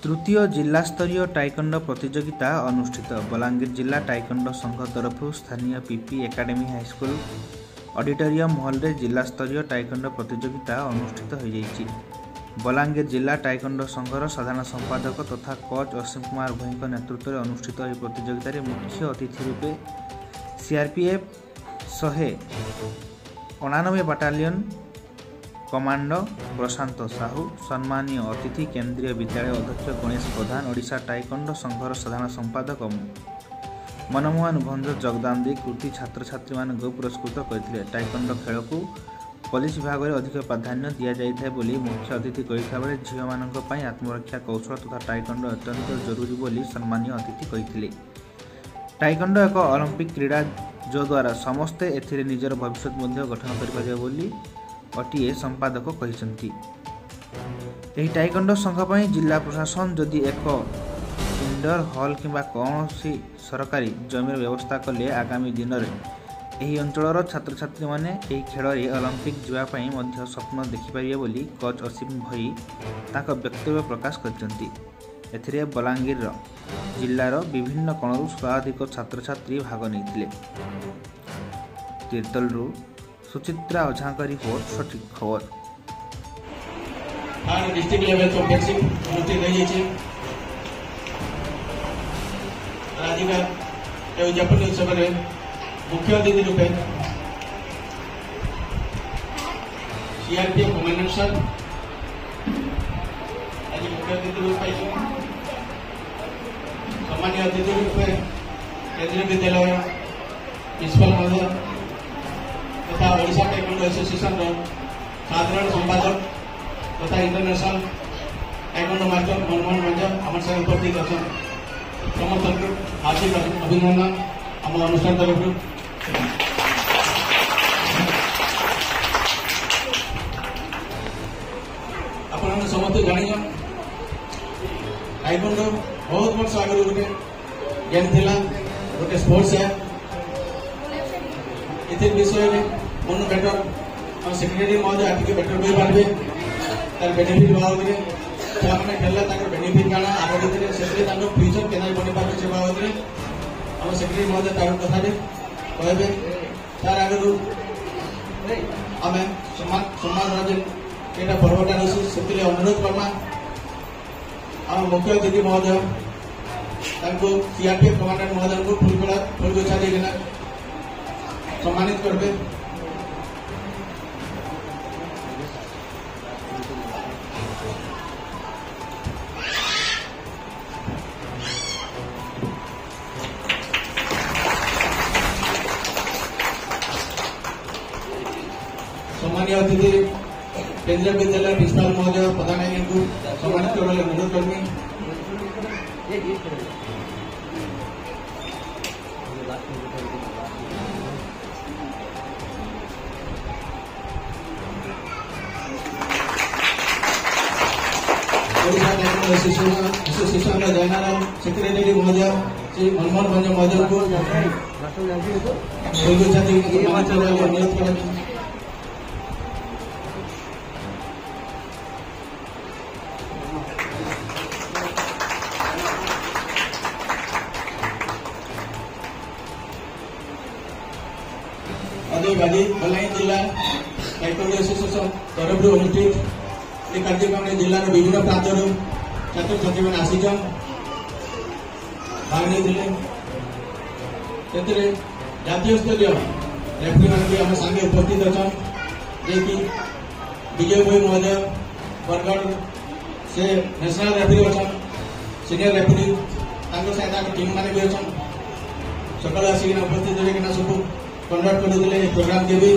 तृतीय जिला स्तरीय टाइकोंडो प्रतियोगिता अनुष्ठित। बलांगीर जिला टाइकोंडो संघ तरफ स्थानीय PP academy high school auditorium hall रे जिला स्तरीय टाइकोंडो प्रतियोगिता अनुष्ठित हो जाइछि। बलांगीर जिला टाइकोंडो संघर साधारण संपादक तथा कोच असीम कुमार भोई नेतृत्व में अनुष्ठित यह प्रतियोगिता रे मुख्य अतिथि रूपे सीआरपीएफ 199 बटालियन कमांडो प्रशांत साहू, सम्मानीय अतिथि केंद्रीय विद्यालय अध्यक्ष गणेश प्रधान, ओडिशा टाइकोंडो संघर साधारण संपादक मनमोहन भंज जगदान दी कृति छात्र छात्री मान पुरस्कृत करते। टाइकोंडो खेल को पुलिस विभाग में अधिक प्राधान्य दि जाए बोली मुख्य अतिथि कही बेले झील मान आत्मरक्षा कौशल तथा टाइकोंडो अत्यंत जरूरी बोली सम्मानीय अतिथि कही। टाइकोंडो एक ओलंपिक क्रीड़ा जो द्वारा समस्ते एथिरे निजर भविष्य गठन कर अटीए संपादक कहते। यह टाइकोंडो संघ पर जिला प्रशासन जदि एक इंडोर हॉल किंबा कौन सी सरकारी जमीर व्यवस्था कले आगामी दिन में यही अंचल छात्र छात्री मैंने यही खेल में ओलंपिक जावाई स्वप्न देखिपारे बोली कोच असीम भई ताक वक्तव्य प्रकाश करते। बलांगीर जिलार विभिन्न कोणरू शताधिक छात्र छात्री भाग नहीं। तीर्तलरू सुचित्रा ओझा का रिपोर्ट सठिक खबर। डिस्ट्रिक्ट लेवल चैंपियनशिप अनुष्ठित हो जाइए। आज उद्यापन उत्सव में मुख्य अतिथि रूपे सीआरपीएफ कमांडेंट सर आज मुख्य अतिथि रूपे सम्मानीय अतिथि रूपे केंद्रीय विद्यालय प्रिंसिपल महोदय तथा ओडिशा टाइकोंडो एसोसिएशन साधारण संपादक तथा इंटरनेशनल टाइकोंडो मास्टर मनमोहन भंज आम संगे उपस्थित अच्छा समस्त हार्दिक अभिनंदन आम अनुष्ठान तरफ। आप समस्त जान टाइकोंडो बहुत वर्ष आगे गोटे गेम थिला गोटे स्पोर्ट्स है इस विषय में मन बेटर सेक्रेटरी महोदय आगे बेटर कही पारे तार बेनिफिट बाबद छुआ खेलला बेनिफिट काना आगे से फ्यूचर के बनी पारे से बाबद आम सेक्रेटरी महोदय तार कथा कहे तार आगे आम सम्मान राज्य पर्वटा रही से अनुरोध करमा आम मुख्य अतिथि महोदय सीआरपीएफ कमांडेंट महोदय को फुलगछा देना सम्मानित करबे। सम्मानीय अतिथि केंद्रीय विद्यालय प्रिंसिपल महोदय प्रधान को सम्मानित करने अनुरोध करमी। Odisha taekwondo association general secretary महोदय श्री मनमोहन भंज महोदय को अनुरोध कर बलांगीर जिला टाइकोंडो एसोसिएशन तरफ अनुष्ठित यह कार्यक्रम में जिलार विभिन्न प्रांतर छात्र छात्री मैंने आसीचन भाग नहीं जातीय स्तरीय रेफरी मान भी आम सागे उपस्थित अच्छा जेकि विजय भोई महोदय बरगढ़ से नेशनल रेफरी अच्छा सीनियर रेफरी टीम मैंने भी अच्छा सकाल आसिक उपस्थित सब कंडक्ट कर प्रोग्राम के भी